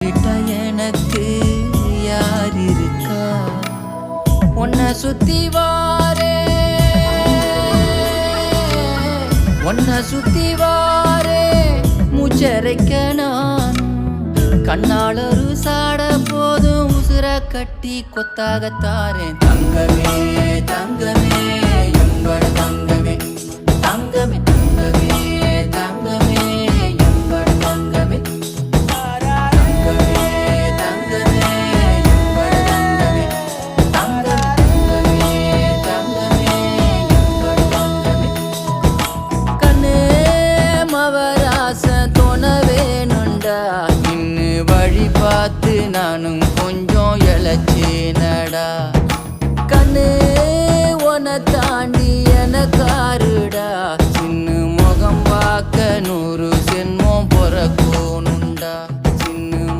எனக்கு யார் இருக்கா? உன்னை சுத்தி வாரே மூச்சரைக்க நான் கண்ணால் ஒரு சாட போதும் உசுர கட்டி கொத்தாகத்தாரேன். தங்கமே தங்கமே எம்பட தங்கமே தங்கமே தங்கமே தங்கமே எம்பட தங்கமே தங்கமே தங்கமே எம்பட தங்கமே தங்கமே தங்கமே எம்பட தங்கமே. கண்ணே மவராச தோணவேணுண்டா இன்னு வழி பார்த்து நானும் கொஞ்சம் இழைச்சேனடா.